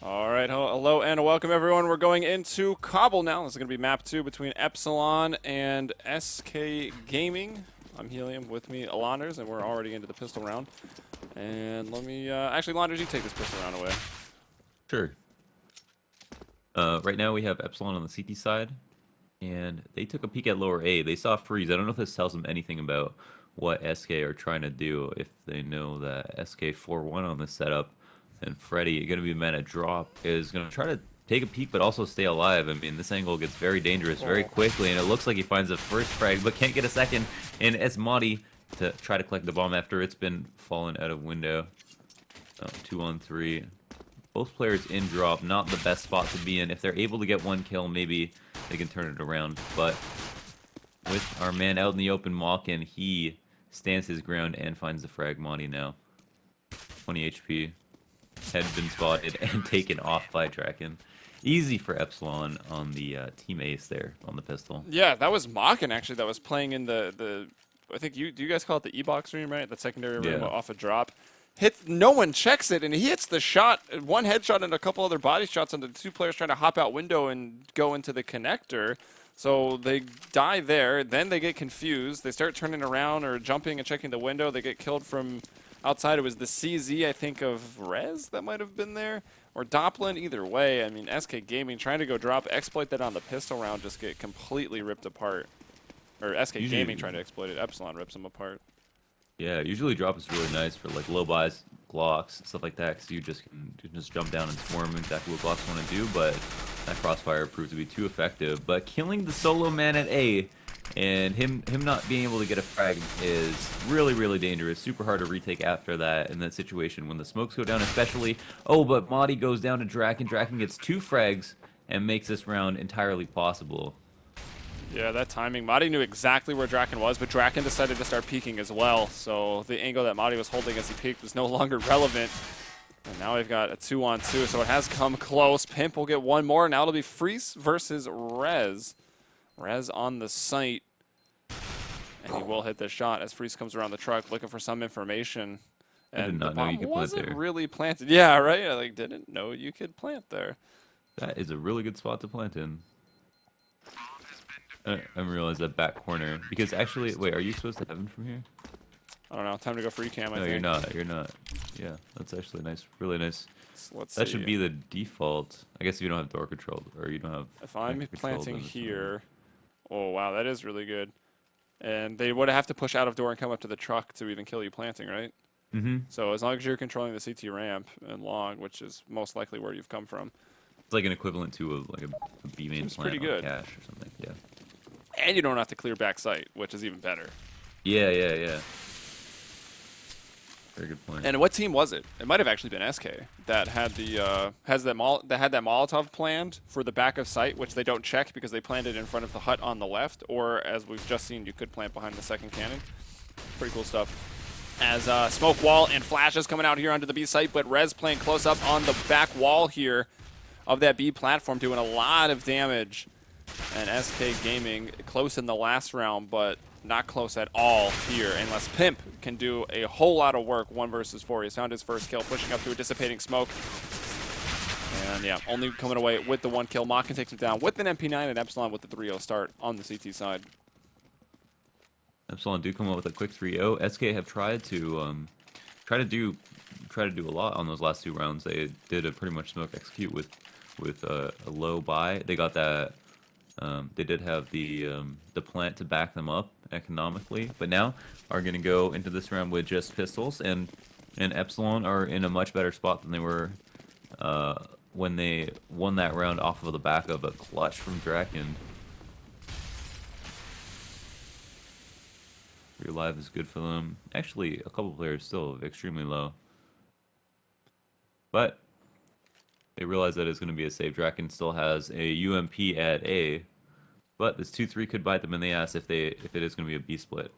All right, hello and welcome everyone. We're going into Cobble now. This is going to be map 2 between Epsilon and SK Gaming. I'm Helium, with me Launders, and we're already into the pistol round. And let me, actually Launders, you take this pistol round away. Sure. Right now we have Epsilon on the CT side, and they took a peek at lower A. They saw freeze. I don't know if this tells them anything about what SK are trying to do. If they know that SK 4-1 on this setup, and Freddy, going to be man at drop, is going to try to take a peek but also stay alive. I mean, this angle gets very dangerous very quickly, and it looks like he finds the first frag but can't get a second. And it's Madi to try to collect the bomb after it's been fallen out of window. 2-on-3. Both players in drop, not the best spot to be in. If they're able to get one kill, maybe they can turn it around. But with our man out in the open, Malkin, he stands his ground and finds the frag. Monty now. 20 HP. Had been spotted and taken off by Draken. Easy for Epsilon on the team ace there on the pistol. Yeah, that was Malkin actually that was playing in the I think do you guys call it the E-box room, right? The secondary room off a drop. No one checks it, and he hits the shot, one headshot and a couple other body shots on the two players trying to hop out window and go into the connector. So they die there, then they get confused. They start turning around or jumping and checking the window. They get killed from outside. It was the CZ, I think, of Rez that might have been there, or Doplin. Either way, I mean, SK Gaming trying to go drop, exploit that on the pistol round, just get completely ripped apart. Or SK Gaming trying to exploit it. Epsilon rips them apart. Yeah, usually drop is really nice for like low buys, Glocks, stuff like that, because you can just jump down and swarm exactly what Glocks want to do, but that crossfire proved to be too effective. But killing the solo man at A and him not being able to get a frag is really, really dangerous. Super hard to retake after that in that situation when the smokes go down especially. Oh, but Madi goes down to Draken. Draken gets 2 frags and makes this round entirely possible. Yeah, that timing. Madi knew exactly where Draken was, but Draken decided to start peeking as well. So the angle that Madi was holding as he peeked was no longer relevant. And now we've got a 2-on-2, so it has come close. Pimp will get one more. Now it'll be Freeze versus Rez. Rez on the site. And he will hit the shot as Freeze comes around the truck looking for some information. And I did not the know bomb you could wasn't plant there. really planted. Yeah, right? I didn't know you could plant there. That is a really good spot to plant in. I realized that back corner. Because actually, wait, are you supposed to heaven from here? I don't know. Time to go free cam, I think. No, you're not. You're not. Yeah, that's actually nice. Really nice. So let's That see. should be the default. I guess if you don't have door control, or you don't have... If I'm control, planting then it's not. here... Oh, wow, that is really good. And they would have to push out of door and come up to the truck to even kill you planting, right? Mm-hmm. So as long as you're controlling the CT ramp and long, which is most likely where you've come from. It's like an equivalent to a B main Seems plant pretty on good. cache or something. Yeah. And you don't have to clear back sight, which is even better. Yeah. Very good point. And what team was it? It might have actually been SK that had the that had that Molotov planned for the back of site, which they don't check because they planned it in front of the hut on the left. Or as we've just seen, you could plant behind the second cannon. Pretty cool stuff. As smoke wall and flashes coming out here onto the B site, but Rez playing close up on the back wall here of that B platform, doing a lot of damage. And SK Gaming close in the last round, but not close at all here, unless Pimp can do a whole lot of work 1 versus 4. He's found his first kill, pushing up to a dissipating smoke. And yeah, only coming away with the 1 kill. Malkin takes him down with an MP9, and Epsilon with the 3-0 start on the CT side. Epsilon do come up with a quick 3-0. SK have tried to do a lot on those last 2 rounds. They did a pretty much smoke execute with a low buy. They got that. They did have the plant to back them up economically, but now are going to go into this round with just pistols, and Epsilon are in a much better spot than they were when they won that round off of the back of a clutch from Draken. Relive is good for them. Actually, a couple players still extremely low, but they realize that it's going to be a save. Draken still has a UMP at A, but this 2-3 could bite them in the ass if it is going to be a B split.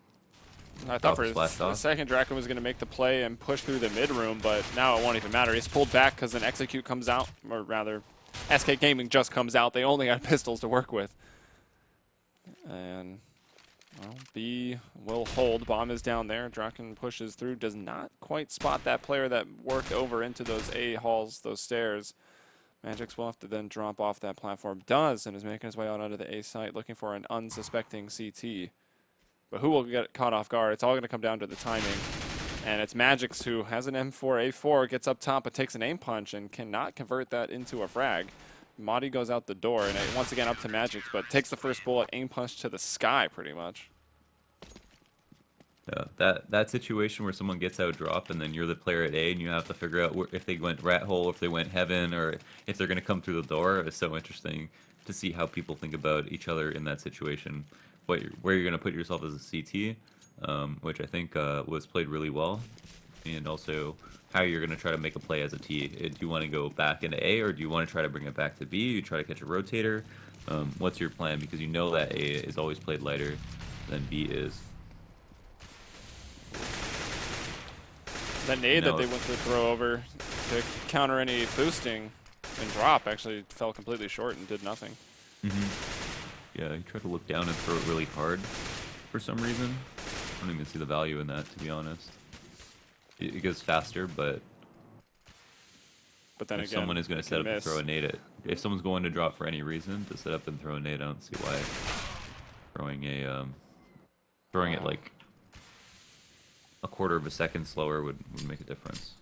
I thought for a second Draken was going to make the play and push through the mid room, but now it won't even matter. He's pulled back because an execute comes out, or rather, SK Gaming just comes out. They only got pistols to work with. And well, B will hold. Bomb is down there. Draken pushes through. Does not quite spot that player that worked over into those A halls, those stairs. Magix will have to then drop off that platform. Does, and is making his way out onto the A site, looking for an unsuspecting CT. But who will get caught off guard? It's all going to come down to the timing. And it's Magix who has an M4A4, gets up top, but takes an aim punch and cannot convert that into a frag. Madi goes out the door, and once again up to Magix, but takes the first bullet, aim punch to the sky pretty much. Yeah, that situation where someone gets out drop and then you're the player at A and you have to figure out if they went rat hole, if they went heaven, or if they're going to come through the door is so interesting to see how people think about each other in that situation. Where you're going to put yourself as a CT, which I think was played really well, and also how you're going to try to make a play as a T. Do you want to go back into A, or do you want to try to bring it back to B? You try to catch a rotator. What's your plan? Because you know that A is always played lighter than B is. That nade that they went to throw over to counter any boosting and drop actually fell completely short and did nothing. Yeah, he tried to look down and throw it really hard for some reason. I don't even see the value in that, to be honest. It goes faster, but then if again, someone is going to set up and throw a nade, if someone's going to drop for any reason to set up and throw a nade, I don't see why throwing it like a quarter of a second slower would make a difference.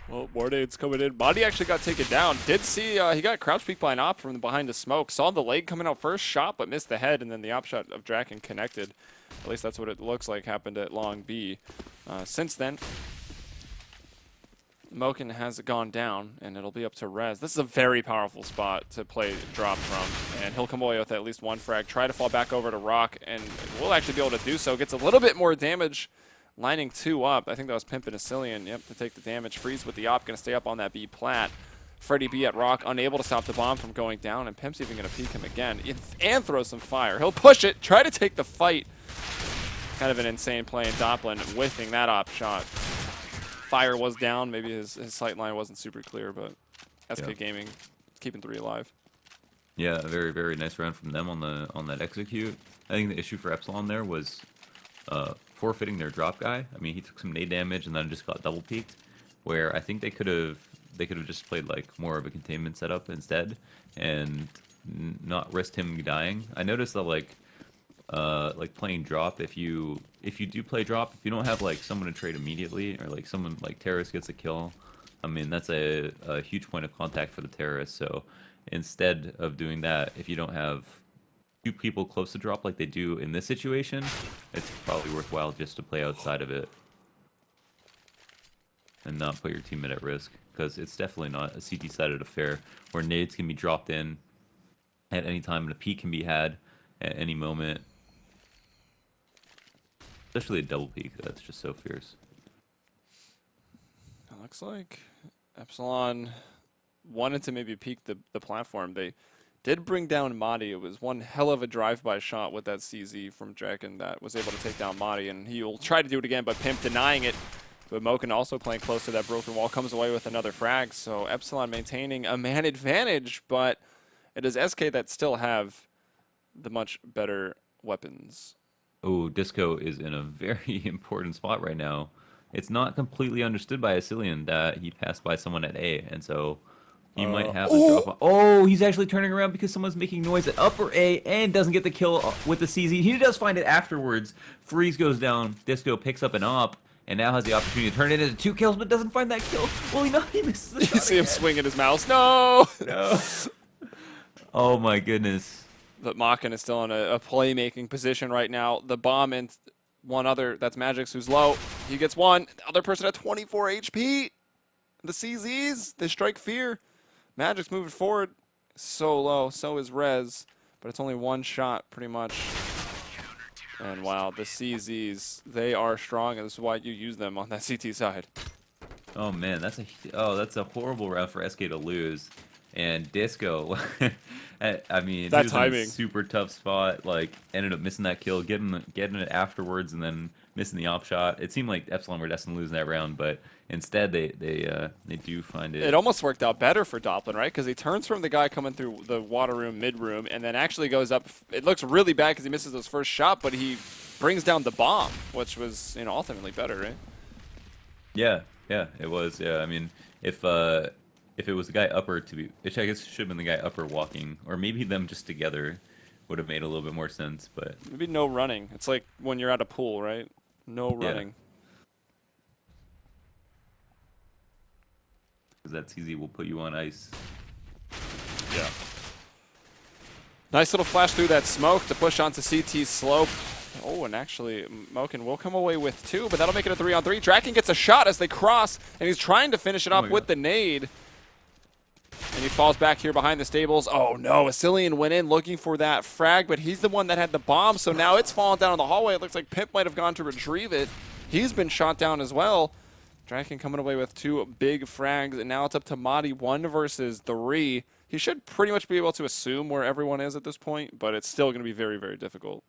Well, more nades coming in. Madi actually got taken down. Did see he got crouch peek by an op from behind the smoke. Saw the leg coming out first, shot, but missed the head, and then the op shot of Draken connected. At least that's what it looks like happened at Long B. Since then, Moken has gone down, and it'll be up to Rez. This is a very powerful spot to play drop from, and he'll come away with at least one frag. Try to fall back over to Rock, and will actually be able to do so. Gets a little bit more damage, lining 2 up. I think that was Pimp and Epsilon, yep, to take the damage. Freeze with the op, going to stay up on that B plat. Freddy B at Rock, unable to stop the bomb from going down, and Pimp's even going to peek him again, and throw some fire. He'll push it, try to take the fight. Kind of an insane play, in Doplin whiffing that op shot. Fire was down. Maybe his sight line wasn't super clear, but SK Gaming keeping 3 alive. Yeah, a very, very nice round from them on that execute. I think the issue for Epsilon there was forfeiting their drop guy. I mean, he took some nade damage and then just got double peeked, where I think they could have just played like more of a containment setup instead and not risked him dying. I noticed that like playing drop, if you do play drop, if you don't have like someone to trade immediately, or like someone like terrorist gets a kill, I mean that's a huge point of contact for the terrorist. So instead of doing that, if you don't have 2 people close to drop like they do in this situation, it's probably worthwhile just to play outside of it and not put your teammate at risk, because it's definitely not a CT-sided affair where nades can be dropped in at any time and a peek can be had at any moment. Especially a double peek, that's just so fierce. It looks like Epsilon wanted to maybe peek the platform. They did bring down Madi. It was one hell of a drive-by shot with that CZ from Draken that was able to take down Madi, and he will try to do it again, but Pimp denying it. But Moken also playing close to that broken wall, comes away with another frag. So Epsilon maintaining a man advantage, but it is SK that still have the much better weapons. Oh, Disco is in a very important spot right now. It's not completely understood by Epsilon that he passed by someone at A, and so he might have to drop off. Oh, he's actually turning around because someone's making noise at upper A and doesn't get the kill with the CZ. He does find it afterwards. Freeze goes down. Disco picks up an op and now has the opportunity to turn it into 2 kills, but doesn't find that kill. Well, he misses the shot. You see him swinging his mouse. No! No. Oh my goodness. But Makin is still in a playmaking position right now. The bomb and one other, that's Magix, who's low. He gets one. The other person at 24 HP. The CZs, they strike fear. Magic's moving forward. So low. So is Rez. But it's only one shot, pretty much. And wow, the CZs, they are strong, and this is why you use them on that CT side. Oh man, that's a horrible round for SK to lose. And Disco, I mean, that he was timing. in a super tough spot. Like, ended up missing that kill, getting it afterwards, and then missing the op shot. It seemed like Epsilon were destined to lose that round, but instead they do find it. It almost worked out better for Doplin, right? Because he turns from the guy coming through the water room, mid room, and then actually goes up. It looks really bad because he misses his first shot, but he brings down the bomb, which was ultimately better, right? Yeah, it was. Yeah, I mean, if If it was the guy upper to be, which I guess should have been the guy upper walking, or maybe them just together would have made a little bit more sense, but Maybe no running. It's like when you're at a pool, right? No yeah, running. because that CZ will put you on ice. Yeah. Nice little flash through that smoke to push onto CT's slope. Oh, and actually, Moken will come away with 2, but that'll make it a 3-on-3. Draken gets a shot as they cross, and he's trying to finish it off with the nade. And he falls back here behind the stables. Oh, no. Epsilon went in looking for that frag, but he's the one that had the bomb, so now it's fallen down in the hallway. It looks like Pimp might have gone to retrieve it. He's been shot down as well. Draken coming away with 2 big frags, and now it's up to Madi 1 versus 3. He should pretty much be able to assume where everyone is at this point, but it's still going to be very, very difficult.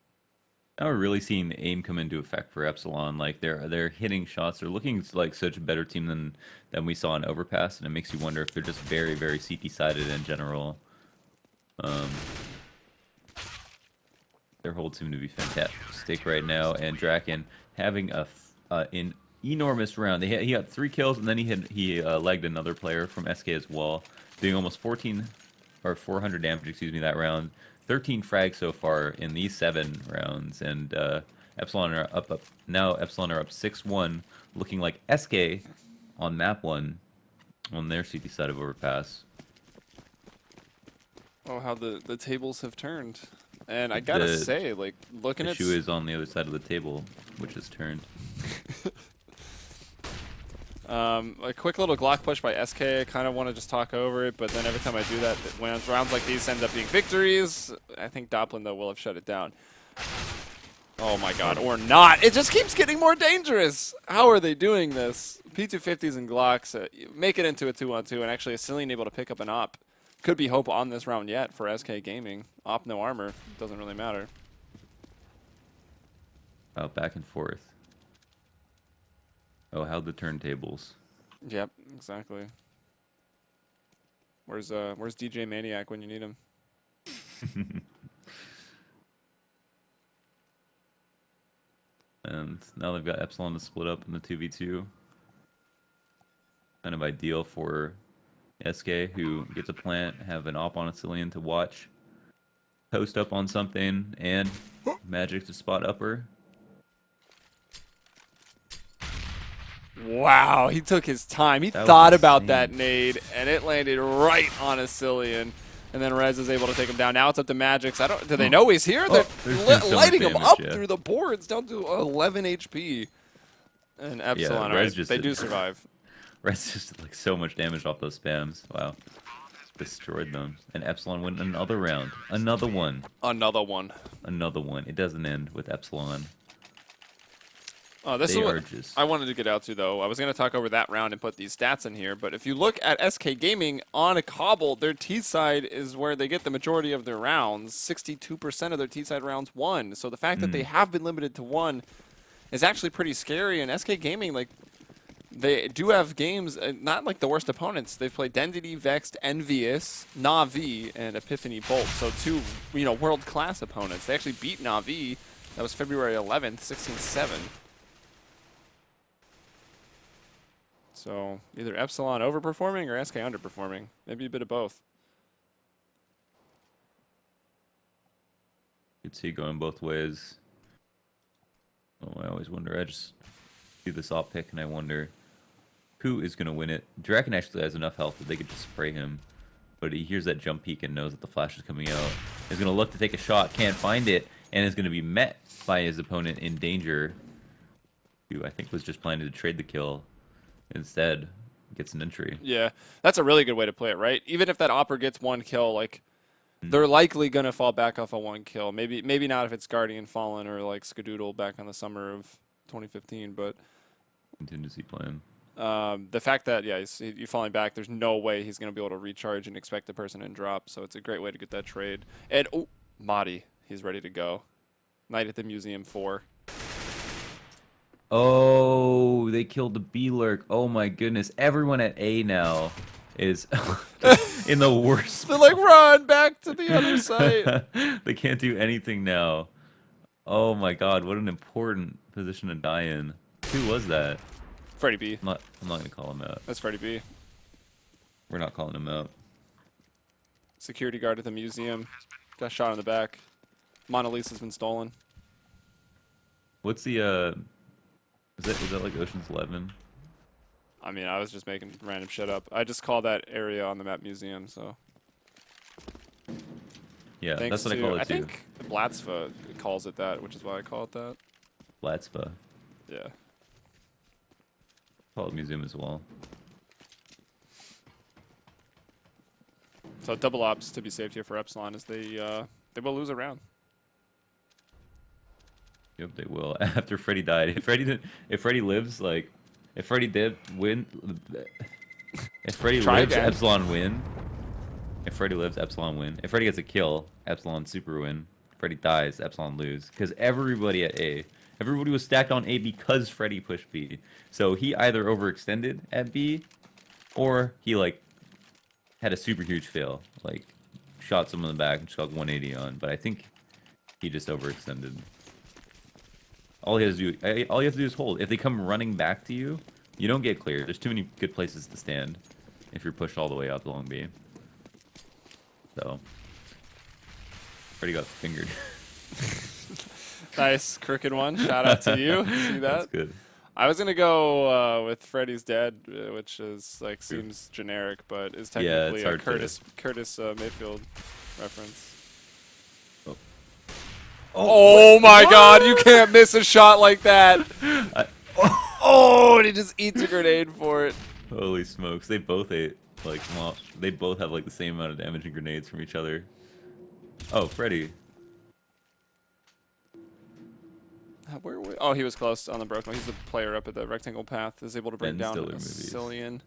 Now we're really seeing the aim come into effect for Epsilon. Like they're hitting shots. They're looking like such a better team than we saw in Overpass, and it makes you wonder if they're just very, very CT sided in general. Their holds seem to be fantastic right now, and Draken having an enormous round. He got 3 kills, and then he legged another player from SK as well, doing almost 400 damage. Excuse me, that round. 13 frags so far in these 7 rounds, and Epsilon are up. Now Epsilon are up 6-1, looking like SK on map 1 on their CT side of Overpass. Oh, how the tables have turned. And I gotta say, like, looking at... The shoe is on the other side of the table, which has turned. A quick little Glock push by SK. I kind of want to just talk over it, but then every time I do that, when rounds like these end up being victories, I think Doplin, though, will have shut it down. Oh my god, or not. It just keeps getting more dangerous. How are they doing this? P250s and Glocks make it into a 2-on-2, and actually Epsilon able to pick up an op. Could be hope on this round yet for SK Gaming. Op, no armor. Doesn't really matter. Back and forth. Oh, how the turntables. Yep, exactly. Where's DJ Maniac when you need him? And now they've got Epsilon to split up in the 2v2. Kind of ideal for SK, who gets a plant, have an op on Epsilon to watch, post up on something, and magic to spot upper. Wow, he took his time. He thought about that nade, and it landed right on Epsilon. And then Rez is able to take him down. Now it's up to Magix. Do they know he's here? They're lighting him up through the boards, down to 11 HP. And Epsilon, yeah, they do survive. Rez just like so much damage off those spams. Wow. Destroyed them. And Epsilon win another round. Another one. Another one. Another one. It doesn't end with Epsilon. Oh, this is what I wanted to get out to, though. I was going to talk over that round and put these stats in here, but if you look at SK Gaming on a cobble, their T-side is where they get the majority of their rounds. 62% of their T-side rounds won. So the fact that they have been limited to 1 is actually pretty scary. And SK Gaming, like, they do have games, not like the worst opponents. They've played Density, Vexed, Envious, Na'Vi, and Epiphany Bolt. So 2, world-class opponents. They actually beat Na'Vi. That was February 11th, 16-7. So either Epsilon overperforming or SK underperforming. Maybe a bit of both. You could see going both ways. Oh, I always wonder. I just see this op pick and I wonder who is going to win it. Draken actually has enough health that they could just spray him. But he hears that jump peek and knows that the flash is coming out. He's going to look to take a shot, can't find it, and is going to be met by his opponent in danger, who I think was just planning to trade the kill. Instead, gets an entry. Yeah, that's a really good way to play it, right? Even if that Opera gets 1 kill, like, they're likely going to fall back off a 1 kill. Maybe not if it's Guardian Fallen or, like, Skadoodle back on the summer of 2015, but... Contingency plan. The fact that, yeah, you're falling back, there's no way he's going to be able to recharge and expect the person in drop, so it's a great way to get that trade. And, oh, Madi, he's ready to go. Night at the Museum 4. Oh, they killed the B-Lurk. Oh my goodness. Everyone at A now is in the worst. They're like, run back to the other side. They can't do anything now. Oh my god, what an important position to die in. Who was that? Freddie B. I'm not going to call him out. That's Freddie B. We're not calling him out. Security guard at the museum. Got shot in the back. Mona Lisa's been stolen. What's the is that like Ocean's 11? I mean, I was just making random shit up. I just call that area on the map museum, so. Yeah, Thanks that's what I call it too. I think Blatzva calls it that, which is why I call it that. Latsva. Yeah. Call it museum as well. So double ops to be saved here for Epsilon is they will lose a round. Yep, they will. After Freddy died, if Freddy lives, like, if Freddy did win, if Freddy lives, again. Epsilon win. If Freddy lives, Epsilon win. If Freddy gets a kill, Epsilon super win. If Freddy dies, Epsilon lose. Because everybody at A, everybody was stacked on A because Freddy pushed B. So he either overextended at B, or he like had a super huge fail, like shot someone in the back and just got 180 on. But I think he just overextended. All you have to do is hold. If they come running back to you, you don't get clear. There's too many good places to stand if you're pushed all the way out to long B. So, Freddy got fingered. Nice, crooked one. Shout out to you. See that? That's good. I was gonna go with Freddy's Dead, which is like seems generic, but is technically a Curtis Mayfield reference. Oh my God! You can't miss a shot like that. Oh, and he just eats a grenade for it. Holy smokes! They both ate like they both have like the same amount of damage and grenades from each other. Oh, Freddy. Oh, he was close on the broken. He's the player up at the rectangle path. Is able to bring down Epsilon.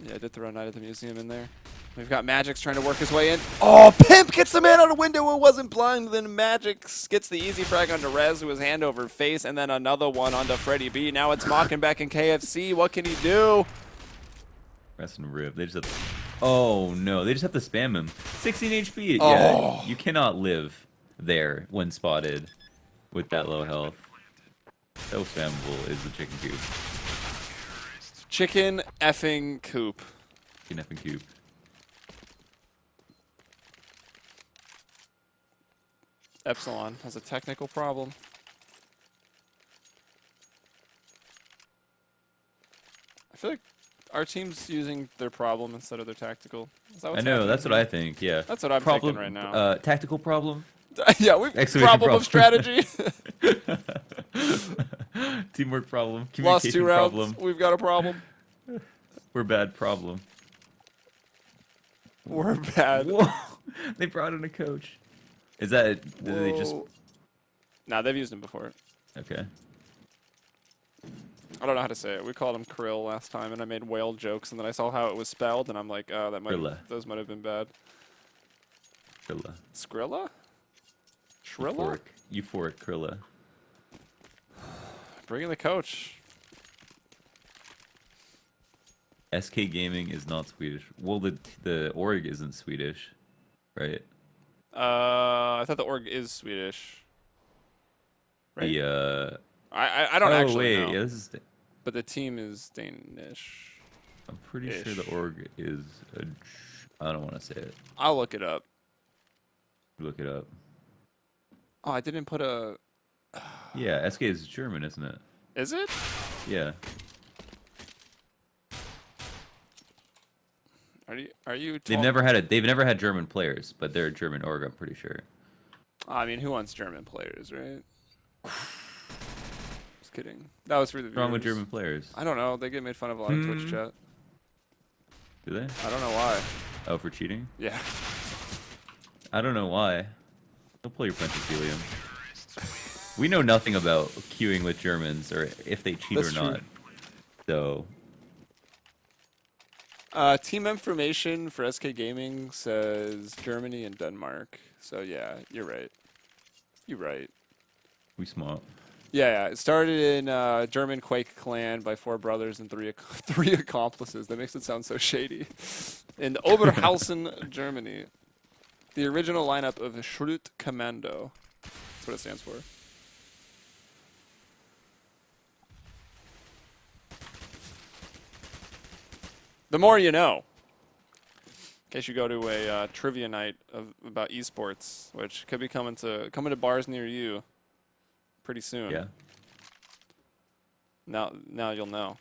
Yeah, I did throw a Night at the Museum in there. We've got Magix trying to work his way in. Oh, Pimp gets the man out a window who wasn't blind. Then Magix gets the easy frag onto Rez, who was hand over face, and then another one onto Freddy B. Now it's Mockenbeck and KFC. What can he do? Rest and rip. They just have to... Oh no, they just have to spam him. 16 HP. Oh. Yeah, you cannot live there when spotted with that low health. So spammable is the chicken coop. Chicken effing coop. Chicken effing coop. Epsilon has a technical problem. I feel like our team's using their problem instead of their tactical. Is that what's I know, happening? that's what I think, yeah. That's what I'm thinking right now. Tactical problem? Yeah, we've problem of strategy. Teamwork problem. Lost 2 rounds. Problem. We've got a problem. We're bad problem. We're bad. Whoa. They brought in a coach. Is that... Did they just... Nah, they've used him before. Okay. I don't know how to say it. We called him Krill last time, and I made whale jokes, and then I saw how it was spelled, and I'm like, oh, those might have been bad. Krilla. Skrilla? Shrilla? Euphoric Krilla. Bring in the coach. SK Gaming is not Swedish. Well, the org isn't Swedish, right? I thought the org is Swedish. Right? The I don't actually know. Yeah, this is. But the team is Danish. I'm pretty sure the org is. I don't want to say it. I'll look it up. Look it up. Oh, I didn't put a. Yeah, SK is German, isn't it? Is it? Yeah. Are you? They've never had German players, but they're a German org. I'm pretty sure. I mean, who wants German players, right? Just kidding. That was for the viewers. What's wrong with German players? I don't know. They get made fun of a lot in Twitch chat. Do they? I don't know why. Oh, for cheating? Yeah. I don't know why. Don't pull your punches, Helium. We know nothing about queuing with Germans or if they cheat or not. So. Team information for SK Gaming says Germany and Denmark. So yeah, you're right. You're right. We smart. Yeah. It started in German Quake clan by 4 brothers and 3 accomplices. That makes it sound so shady. In Oberhausen, Germany. The original lineup of Schrute Kommando. That's what it stands for. The more you know. In case you go to a trivia night about esports, which could be coming to bars near you pretty soon. Yeah. Now you'll know.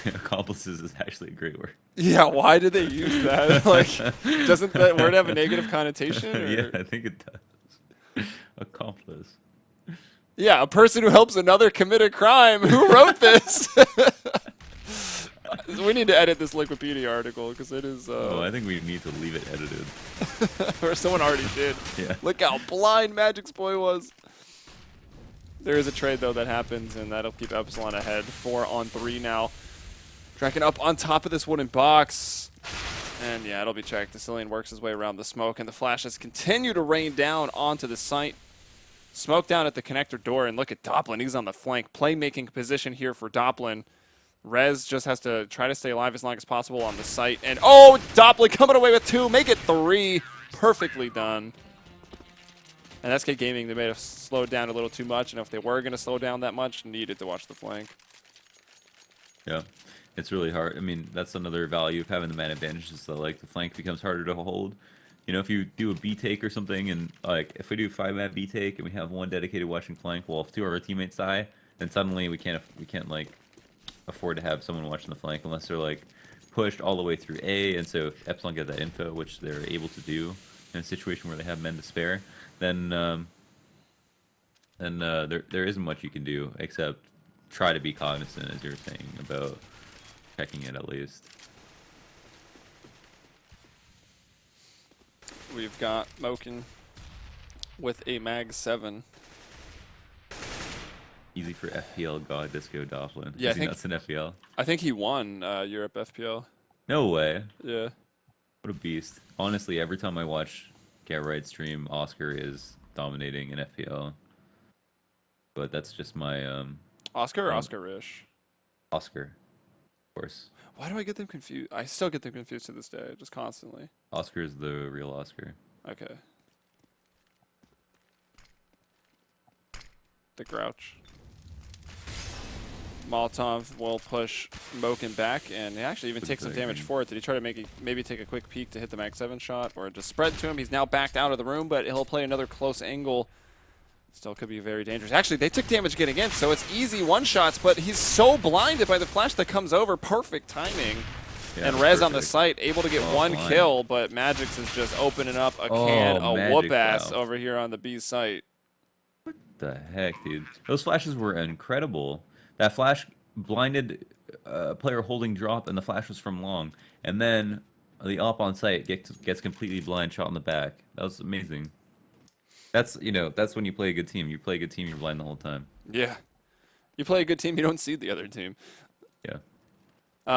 Accomplices is actually a great word. Yeah, why did they use that? Like, doesn't that word have a negative connotation? Or? Yeah, I think it does. Accomplice. Yeah, a person who helps another commit a crime. Who wrote this? We need to edit this Wikipedia article because it is. Oh, I think we need to leave it edited. Or someone already did. Yeah. Look how blind Magic's boy was. There is a trade though that happens, and that'll keep Epsilon ahead. 4-on-3 now. Draken up on top of this wooden box. And yeah, it'll be checked. Epsilon works his way around the smoke, and the flashes continue to rain down onto the site. Smoke down at the connector door, and look at Doplin. He's on the flank. Playmaking position here for Doplin. Rez just has to try to stay alive as long as possible on the site. And oh, Doplin coming away with 2. Make it 3. Perfectly done. And SK Gaming, they may have slowed down a little too much, and if they were going to slow down that much, needed to watch the flank. Yeah. It's really hard. I mean, that's another value of having the man advantage is that, like, the flank becomes harder to hold. You know, if you do a B take or something, and, like, if we do 5-man B take and we have one dedicated watching flank, well, if 2 of our teammates die, then suddenly we can't like, afford to have someone watching the flank unless they're, like, pushed all the way through A, and so if Epsilon get that info, which they're able to do in a situation where they have men to spare, then there isn't much you can do except try to be cognizant, as you're saying, about checking it at least. We've got Moken with a Mag 7. Easy for FPL God Disco Doplin. Yeah, That's an FPL. I think he won Europe FPL. No way. Yeah. What a beast. Honestly, every time I watch Get Right stream, Oscar is dominating in FPL. But that's just my Oscar or Oscar-ish? Oscar. Of course. Why do I get them confused? I still get them confused to this day, just constantly. Oscar is the real Oscar. Okay. The Grouch. Molotov will push Moken back, and he actually even takes some damage for it. Did he try to maybe take a quick peek to hit the Mag 7 shot, or just spread to him? He's now backed out of the room, but he'll play another close angle. Still could be very dangerous. Actually, they took damage getting in, so it's easy one-shots, but he's so blinded by the flash that comes over. Perfect timing. Yeah, and Rez on the site, able to get one kill, but Magix is just opening up a whoop-ass over here on the B site. What the heck, dude? Those flashes were incredible. That flash blinded a player holding drop, and the flash was from long. And then the op on site gets completely blind, shot in the back. That was amazing. That's when you play a good team. You play a good team, you're blind the whole time. Yeah. You play a good team, you don't see the other team. Yeah.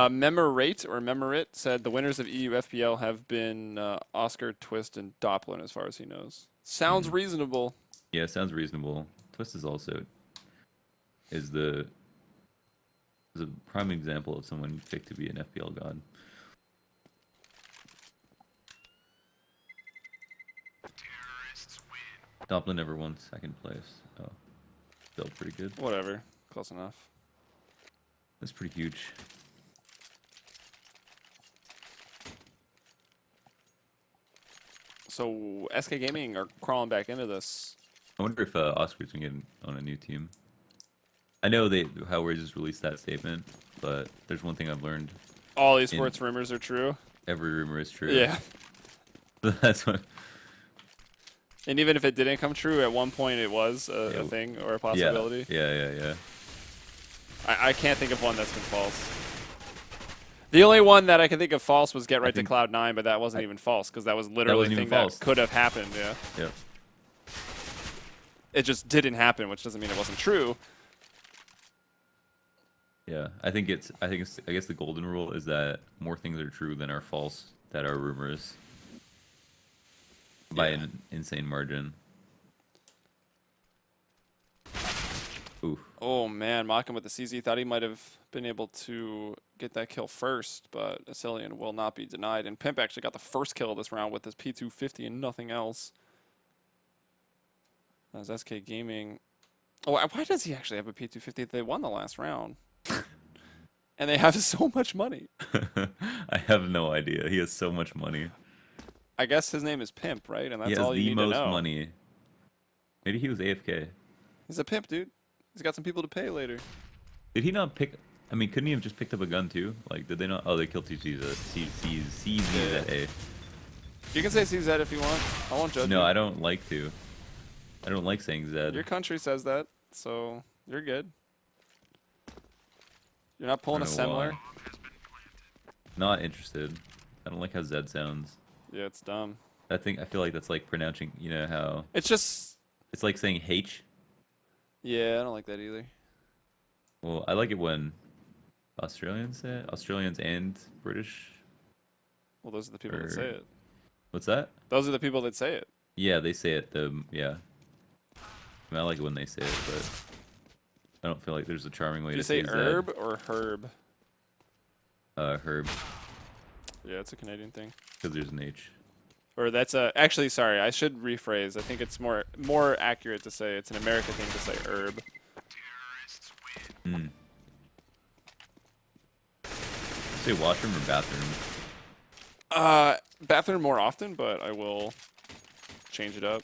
Memorit said the winners of EU FPL have been Oscar, Twist, and Doplin as far as he knows. Sounds reasonable. Yeah, sounds reasonable. Twist is also is a prime example of someone you picked to be an FPL god. Doplin never won second place. Oh, still pretty good. Whatever, close enough. That's pretty huge. So SK Gaming are crawling back into this. I wonder if Oscar's gonna get on a new team. I know how we just released that statement, but there's one thing I've learned. All esports rumors are true. Every rumor is true. Yeah. That's what. And even if it didn't come true, at one point it was a thing or a possibility. Yeah. I can't think of one that's been false. The only one that I can think of false was Get Right to Cloud9, but that wasn't even false because that was literally a thing that could have happened. Yeah. Yep. It just didn't happen, which doesn't mean it wasn't true. Yeah, I guess the golden rule is that more things are true than are false that are rumors. By an insane margin. Oof. Oh man, Mocken with the CZ thought he might have been able to get that kill first, but Epsilon will not be denied. And Pimp actually got the first kill of this round with his P250 and nothing else. As SK Gaming. Oh, why does he actually have a P250? They won the last round. And they have so much money. I have no idea. He has so much money. I guess his name is Pimp, right? And He that's has all you the need to most know. money. Maybe he was AFK. He's a pimp, dude. He's got some people to pay later. Did he not pick? I mean, couldn't he have just picked up a gun too? Like, did they not? Oh, they killed two CZA. You can say CZ if you want. I won't judge you. No, I don't like to. I don't like saying Zed. Your country says that, so you're good. You're not I pulling a don't know similar. why. Not interested. I don't like how Zed sounds. Yeah, it's dumb. I feel like that's like pronouncing. You know how It's just. it's like saying H. Yeah, I don't like that either. Well, I like it when Australians say it. Australians and British. Well, those are the people Or- that say it. What's that? Those are the people that say it. Yeah, they say it. Yeah. I mean, I like it when they say it, but I don't feel like there's a charming way Do you to say Zed. herb or herb? Herb, Yeah, it's a Canadian thing. because there's an H. Or that's a. Actually, sorry, I should rephrase. I think it's more accurate to say it's an American thing to say herb. Hmm. Say washroom or bathroom? Bathroom more often, but I will change it up.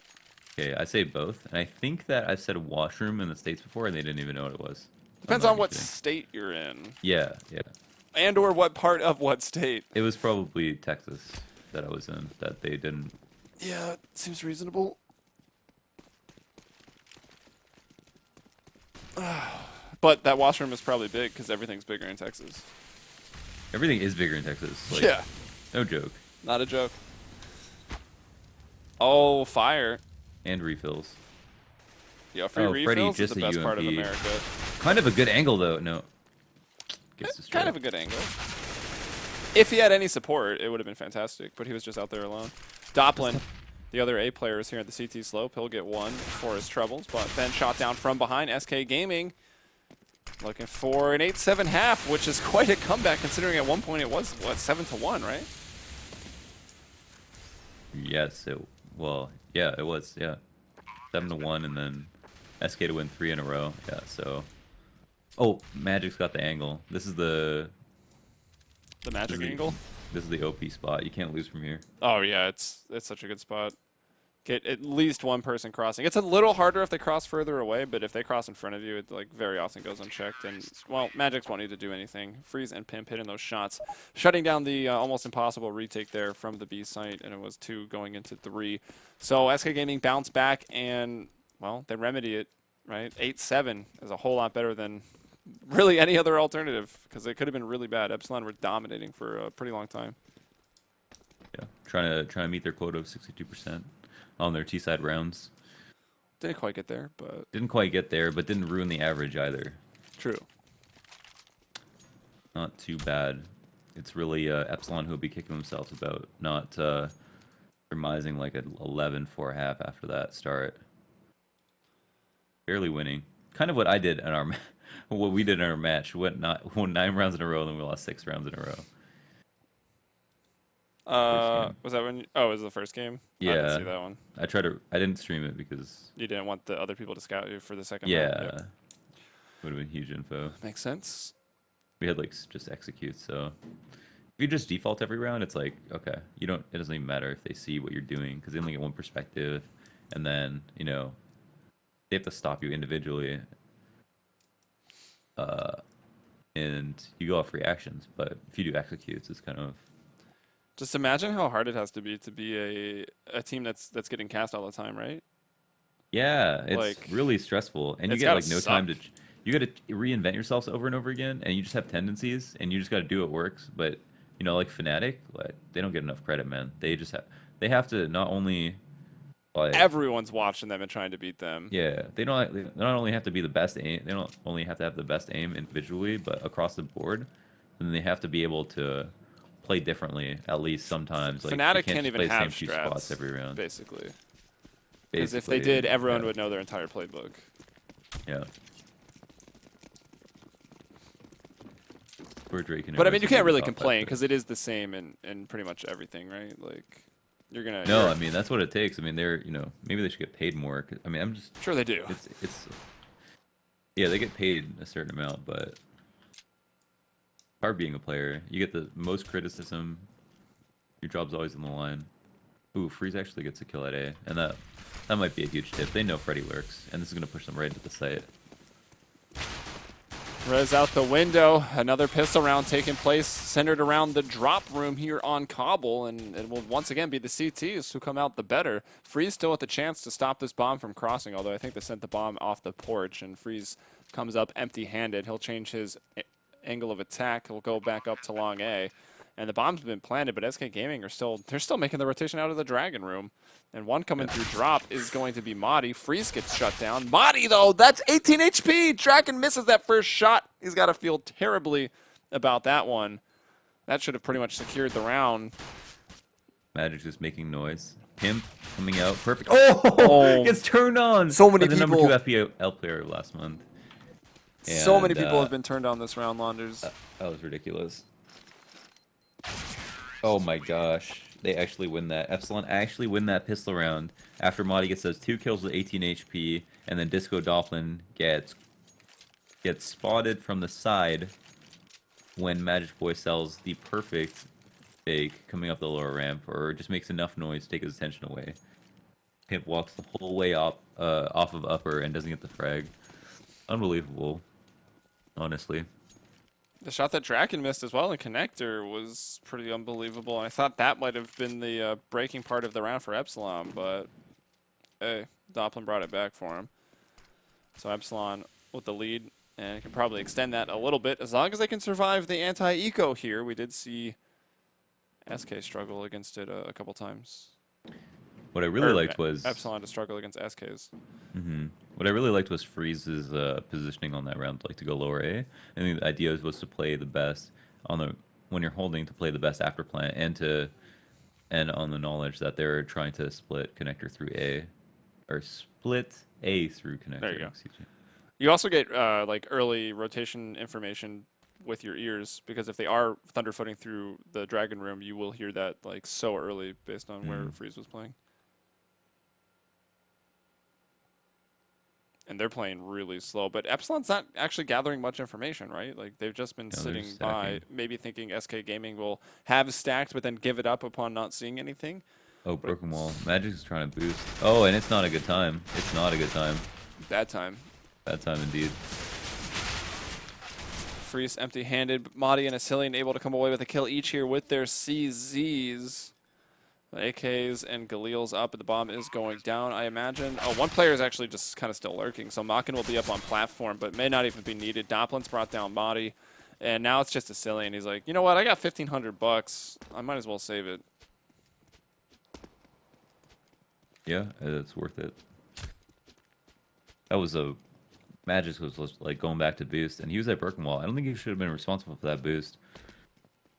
Okay, I say both, and I think that I've said washroom in the States before, and they didn't even know what it was. Depends I'm on not what kidding. state you're in, Yeah. and or what part of what state. It was probably Texas that I was in that they didn't. Yeah, seems reasonable. But that washroom is probably big because everything's bigger in Texas. Everything is bigger in Texas. Like, Yeah, No joke. not a joke. Oh, fire. And refills. Yeah, free Oh, Freddy, refills is just the a best part of UMP. America. Kind of a good angle, though. No. Gets It's kind destroyed. of a good angle. If he had any support, it would have been fantastic, but he was just out there alone. Doplin, the other A player, is here at the CT slope. He'll get one for his troubles, but then shot down from behind. SK Gaming looking for an 8-7 half, which is quite a comeback considering at one point it was, what, 7-1, right? Yes. Well, yeah, it was. Yeah. 7-1, and then SK to win 3 in a row. Yeah. So. Oh, Magic's got the angle. This is the. The magic This is the- angle. This is the OP spot. You can't lose from here. Oh, yeah, it's such a good spot. Get at least one person crossing. It's a little harder if they cross further away, but if they cross in front of you, it like very often goes unchecked. And well, Magic's won't need to do anything. Freeze and Pimp hitting those shots, shutting down the almost impossible retake there from the B site, and it was 2 going into 3. So SK Gaming bounced back, and well, they remedy it. Right, 8-7 is a whole lot better than really any other alternative because it could have been really bad. Epsilon were dominating for a pretty long time. Yeah. Trying to meet their quota of 62% on their T-side rounds. Didn't quite get there, but Didn't quite get there, but didn't ruin the average either. true. Not too bad. It's really Epsilon who'll be kicking themselves about not surmising like an 11 for a half after that start. Barely winning. Kind of what I did in our what we did in our match. Won 9 rounds in a row, and then we lost 6 rounds in a row. game. Was that when? Oh, it was the first game. I Yeah. didn't see that one. I didn't stream it because You didn't want the other people to scout you for the second. yeah, round? Yep. would have been huge info. Makes sense. We had like just execute, so if you just default every round, it's like okay, you don't. It doesn't even matter if they see what you're doing because they only get one perspective, and then they have to stop you individually. And you go off reactions, but if you do executes, it's kind of Just imagine how hard it has to be a team that's getting cast all the time, right? yeah, it's Like, really stressful, and you it's get gotta like no time suck. to. You got to reinvent yourselves over and over again, and you just have tendencies, and you just got to do what works. But like Fnatic, like they don't get enough credit, man. They have to not only like Everyone's watching them and trying to beat them. yeah, they not only have to be the best aim, they don't only have to have the best aim individually, but across the board, and they have to be able to play differently at least sometimes. Like they Fnatic can't can't just even play the same have 2 strats spots every round. basically. Because if they Basically, did, everyone yeah. would know their entire playbook. Yeah. Poor Drake and But I mean, Ares you are can't in the really top five complain pick. because it is the same in pretty much everything, right? Like, you're gonna. No, you're- I mean that's what it takes. I mean they're maybe they should get paid more. 'Cause, I mean I'm just sure they do. it's yeah they get paid a certain amount, but hard being a player. You get the most criticism. Your job's always on the line. Ooh, Freeze actually gets a kill at A, and that might be a huge tip. They know Freddy lurks, and this is gonna push them right into the site. Rez out the window. Another pistol round taking place, centered around the drop room here on Cobble, and it will once again be the CTs who come out the better. Freeze still with the chance to stop this bomb from crossing, although I think they sent the bomb off the porch, and Freeze comes up empty-handed. He'll change his angle of attack. He'll go back up to long A. And the bomb's been planted, but SK Gaming are still making the rotation out of the Dragon Room. And one coming through drop is going to be Madi. Freeze gets shut down. Madi, though, that's 18 HP. Dragon misses that first shot. He's got to feel terribly about that one. That should have pretty much secured the round. Magic just making noise. Pimp coming out. Perfect. Oh! Gets turned on. So many the people. number 2 FPL player last month. So many people have been turned on this round, Launders. That was ridiculous. Oh my gosh. They actually win that. Epsilon actually win that pistol round after Madi gets those 2 kills with 18 HP, and then Disco Doplin gets spotted from the side when Magic Boy sells the perfect fake coming up the lower ramp, or just makes enough noise to take his attention away. Pimp walks the whole way up off of upper and doesn't get the frag. Unbelievable, honestly. The shot that Draken missed as well in connector was pretty unbelievable. And I thought that might have been the breaking part of the round for Epsilon, but hey, Doplin brought it back for him. So Epsilon with the lead, and can probably extend that a little bit as long as they can survive the anti-eco here. We did see SK struggle against it a couple times. What I really liked was Epsilon to struggle against SKs. What I really liked was Freeze's positioning on that round, like to go lower A. I think the idea was to play the best on the when you're holding, to play the best after plant, and on the knowledge that they're trying to split connector through A, or split A through connector. There you go. You also get like early rotation information with your ears, because if they are thunderfooting through the Dragon Room, you will hear that like so early based on where Freeze was playing. And they're playing really slow, but Epsilon's not actually gathering much information, right? Like they've just been sitting by, maybe thinking SK Gaming will have stacked, but then give it up upon not seeing anything. Oh, broken wall. Magic's trying to boost. Oh, and it's not a good time. It's not a good time. Bad time. Bad time indeed. Freeze empty-handed. Madi and Helium able to come away with a kill each here with their CZs. The AKs and Galil's up, but the bomb is going down, I imagine. Oh, one player is actually just kind of still lurking, so Makin will be up on platform, but may not even be needed. Doplin's brought down Madi, and now it's just a silly, and he's like, you know what, I got 1,500 bucks. I might as well save it. Yeah, it's worth it. That was a... Magis was like going back to boost, and he was at broken wall. I don't think he should have been responsible for that boost.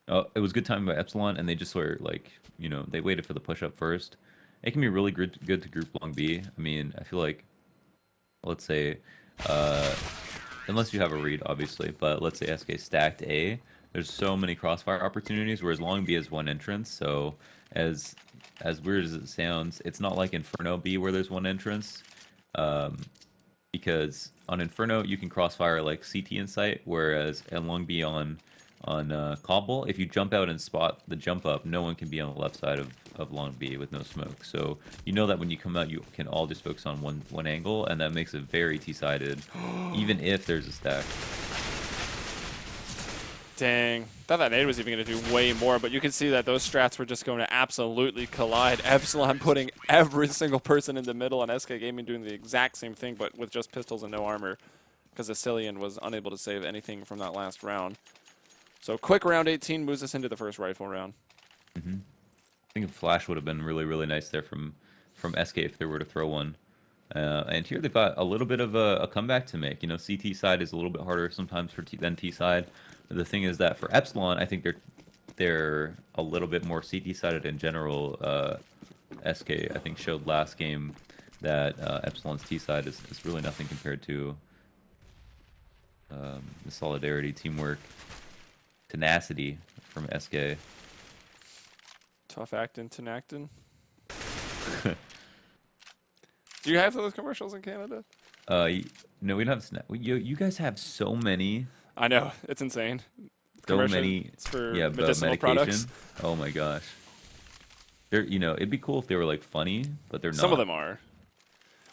It was good timing by Epsilon, and they just were like, you know, they waited for the push up first. It can be really good to group long B. I mean, I feel like, let's say, unless you have a read, obviously, but let's say SK stacked A, there's so many crossfire opportunities, whereas long B has one entrance. So as weird as it sounds, it's not like Inferno B where there's one entrance, because on Inferno you can crossfire like CT in sight, whereas in long B on Cobble, if you jump out and spot the jump up, no one can be on the left side of long B with no smoke. So you know that when you come out, you can all just focus on one angle, and that makes it very T-sided, even if there's a stack. Dang. Thought that nade was even going to do way more, but you can see that those strats were just going to absolutely collide. Epsilon putting every single person in the middle, and SK Gaming doing the exact same thing, but with just pistols and no armor, because Epsilon was unable to save anything from that last round. So quick round 18 moves us into the first rifle round. I think a flash would have been really, really nice there from SK if they were to throw one. And here they've got a little bit of a comeback to make. You know, CT side is a little bit harder sometimes than T side. The thing is that for Epsilon, I think they're a little bit more CT sided in general. SK, I think, showed last game that Epsilon's T side is really nothing compared to the solidarity, teamwork, tenacity from SK. Tough actin', tenactin'. Do you have those commercials in Canada? No, we don't have snap. You guys have so many. I know, it's insane. so commercial. many, It's for yeah, about medicinal medication. products. Oh my gosh. They're, it'd be cool if they were like funny, but they're Some of not. them are.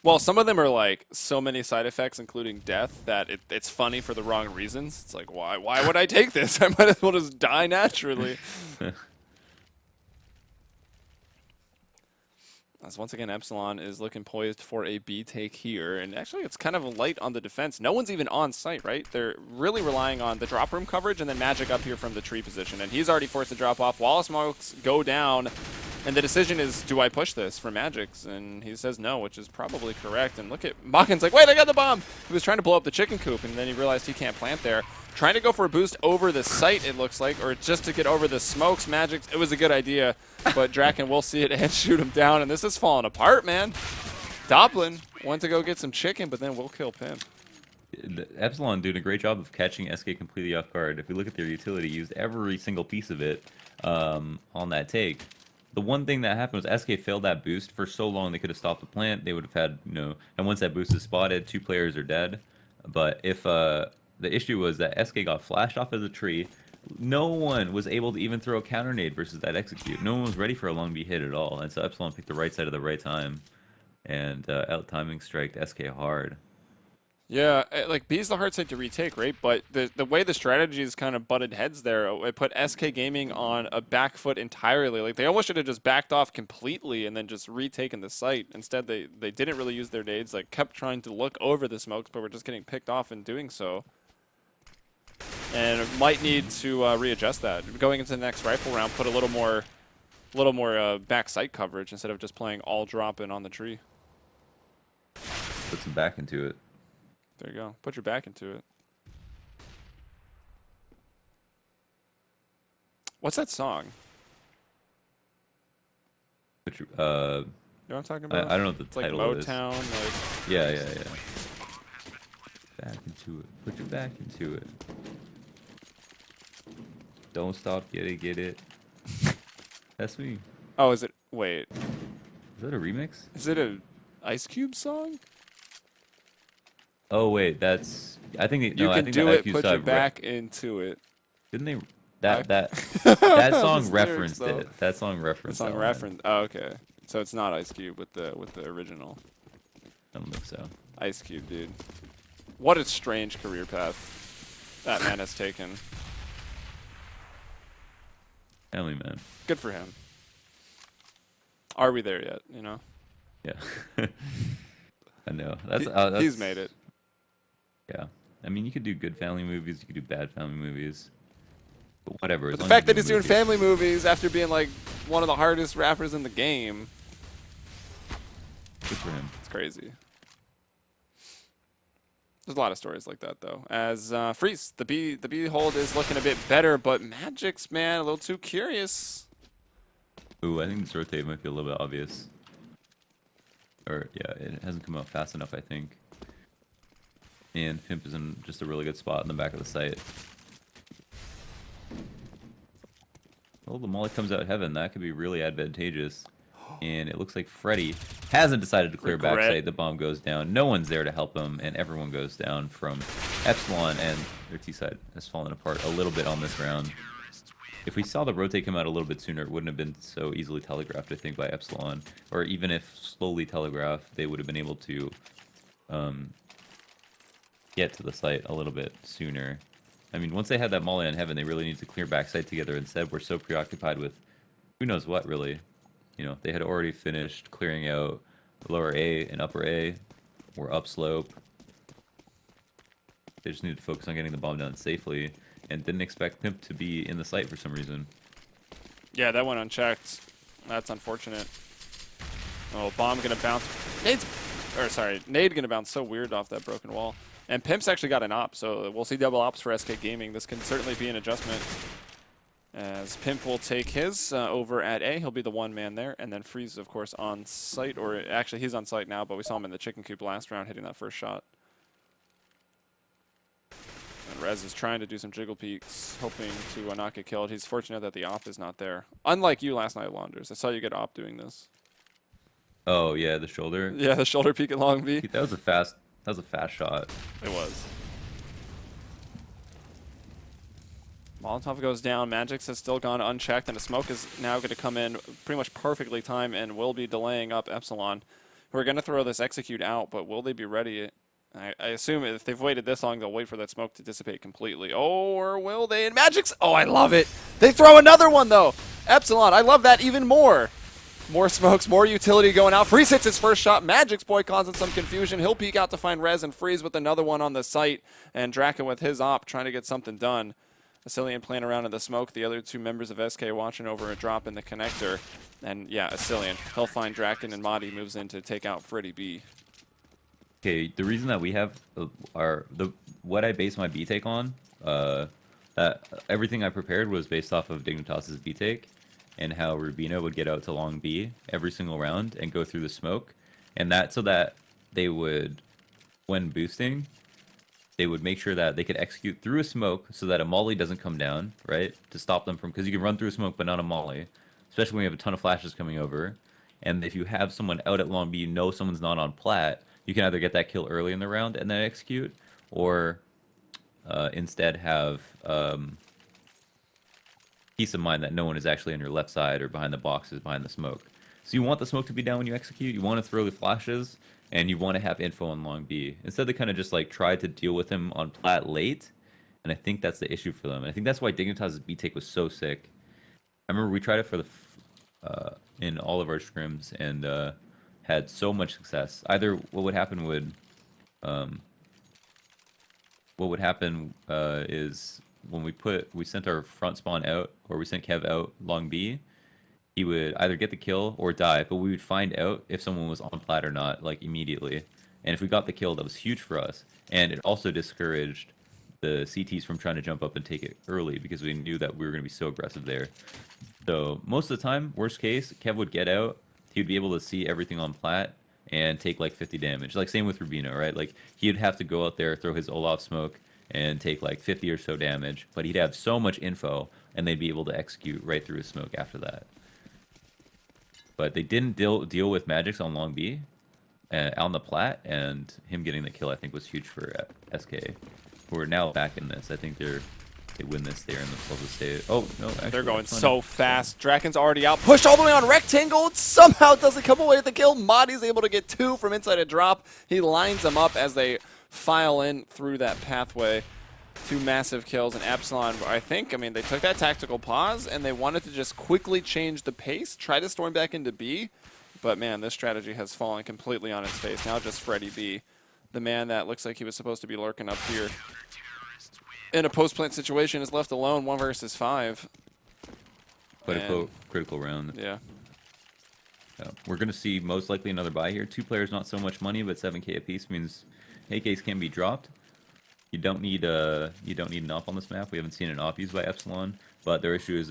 Well, some of them are like so many side effects, including death, that it's funny for the wrong reasons. It's like, why would I take this? I might as well just die naturally. As once again, Epsilon is looking poised for a B take here. And actually, it's kind of light on the defense. No one's even on site, right? They're really relying on the drop room coverage and then Magic up here from the tree position. And he's already forced to drop off. Wall smokes go down. And the decision is, do I push this for Magic's? And he says no, which is probably correct. And look at Makin's like, wait, I got the bomb. He was trying to blow up the chicken coop, and then he realized he can't plant there. Trying to go for a boost over the site, it looks like, or just to get over the smokes. Magic's, it was a good idea, but Draken will see it and shoot him down. And this is falling apart, man. Doplin went to go get some chicken, but then we'll kill Pimp. Epsilon doing a great job of catching SK completely off guard. If we look at their utility, used every single piece of it on that take. The one thing that happened was SK failed that boost for so long they could have stopped the plant. They would have had, and once that boost is spotted, 2 players are dead. But if the issue was that SK got flashed off as a tree, no one was able to even throw a counter nade versus that execute. No one was ready for a long B hit at all. And so Epsilon picked the right side at the right time and out timing striked SK hard. Yeah, like B's the hard side to retake, right? But the way the strategies kind of butted heads there, it put SK Gaming on a back foot entirely. Like they almost should have just backed off completely and then just retaken the site. Instead, they didn't really use their nades. Like kept trying to look over the smokes, but were just getting picked off in doing so. And might need to readjust that. Going into the next rifle round, put a little more back site coverage instead of just playing all drop in on the tree. Put some back into it. There you go. Put your back into it. What's that song? Put your, You know what I'm talking about? I don't know what the It's like title is. Motown. Like Yeah. Back into it. Put your back into it. Don't stop. Get it. That's me. oh, is it? Wait, Is that a remix? is it a Ice Cube song? Oh wait, that's. I think. You I can think do the it. IQ Put side your back into it. Didn't they? That Those song lyrics, referenced though. it. That song referenced. Song that line. reference. Oh, okay. So it's not Ice Cube with the original. I don't think so. Ice Cube, dude. What a strange career path that man has taken. Family man. Good for him. Are we there yet? You know. Yeah. I know. That's, He's made it. Yeah. I mean, you could do good family movies. You could do bad family movies. But whatever. But as the long fact as that he's doing family movies after being like one of the hardest rappers in the game, Good for him. it's crazy. There's a lot of stories like that though. As Freeze, the B hold is looking a bit better, but Magic's man a little too curious. Ooh, I think this rotate might be a little bit obvious. Or yeah, it hasn't come out fast enough, I think. And Pimp is in just a really good spot in the back of the site. Well, the molly comes out heaven. That could be really advantageous. And it looks like Freddy hasn't decided to clear backside. The bomb goes down. No one's there to help him, and everyone goes down from Epsilon, and their T side has fallen apart a little bit on this round. If we saw the rotate come out a little bit sooner, it wouldn't have been so easily telegraphed, I think, by Epsilon. Or even if slowly telegraphed, they would have been able to get to the site a little bit sooner. I mean, once they had that molly on heaven, they really need to clear backside together. Instead, we're so preoccupied with who knows what, really. You know, they had already finished clearing out lower A and upper A, or upslope. They just needed to focus on getting the bomb down safely, and didn't expect Pimp to be in the site for some reason. Yeah, that went unchecked. That's unfortunate. Oh, bomb gonna bounce. Nade gonna bounce so weird off that broken wall. And Pimp's actually got an op, so we'll see double ops for SK Gaming. This can certainly be an adjustment. As Pimp will take his over at A. He'll be the one man there. And then Freeze, of course, on site. Or actually, he's on site now, but we saw him in the chicken coop last round hitting that first shot. And Rez is trying to do some jiggle peeks, hoping to not get killed. He's fortunate that the op is not there. Unlike you last night, Launders. I saw you get op doing this. Oh, yeah, the shoulder. Yeah, the shoulder peek at long B. That was a fast shot. It was. Molotov goes down. Magix has still gone unchecked, and a smoke is now going to come in pretty much perfectly timed and will be delaying up Epsilon. We're going to throw this execute out, but will they be ready? I assume if they've waited this long, they'll wait for that smoke to dissipate completely. Oh, or will they? And Magix, oh, I love it. They throw another one, though. Epsilon, I love that even more. More smokes, more utility going out. Freeze hits his first shot. Magic's boy causing some confusion. He'll peek out to find Rez and Freeze with another one on the site. And Draken with his op trying to get something done. Epsilon playing around in the smoke. The other two members of SK watching over a drop in the connector. And yeah, Epsilon. He'll find Draken and Madi moves in to take out Freddy B. Okay, the reason that we have what I base my B take on, that everything I prepared was based off of Dignitas's B take, and how Rubino would get out to long B every single round and go through the smoke, and that so that they would, when boosting, they would make sure that they could execute through a smoke so that a molly doesn't come down, right, to stop them from, because you can run through a smoke but not a molly, especially when you have a ton of flashes coming over, and if you have someone out at long B, you know someone's not on plat, you can either get that kill early in the round and then execute, or instead have peace of mind that no one is actually on your left side or behind the boxes, behind the smoke. So you want the smoke to be down when you execute, you want to throw the flashes, and you want to have info on long B. Instead they kind of just like tried to deal with him on plat late, and I think that's the issue for them. And I think that's why Dignitas's B take was so sick. I remember we tried it for the in all of our scrims, and had so much success. Either what would happen is when we sent our front spawn out, or we sent Kev out long B, he would either get the kill or die, but we would find out if someone was on plat or not, like immediately. And if we got the kill, that was huge for us. And it also discouraged the CTs from trying to jump up and take it early, because we knew that we were going to be so aggressive there. So most of the time, worst case, Kev would get out, he would be able to see everything on plat and take like 50 damage. Like same with Rubino, right? Like he'd have to go out there, throw his Olaf smoke, and take like 50 or so damage, but he'd have so much info, and they'd be able to execute right through his smoke after that. But they didn't deal with Magix on long B, on the plat, and him getting the kill I think was huge for SK. We're now back in this. I think they win this there in the closest state. Oh, no, actually, they're going so fast. Draken's already out. Pushed all the way on Rectangle. It somehow doesn't come away with the kill. Madi's able to get two from inside a drop. He lines them up as they file in through that pathway. Two massive kills. And Epsilon, I mean, they took that tactical pause, and they wanted to just quickly change the pace, try to storm back into B. But, man, this strategy has fallen completely on its face. Now just Freddy B, the man that looks like he was supposed to be lurking up here in a post-plant situation, is left alone 1 versus 5. Quite a critical round. Yeah. We're going to see most likely another buy here. 2 players, not so much money, but 7k apiece means AKs can be dropped. You don't need an op on this map. We haven't seen an op used by Epsilon, but their issue is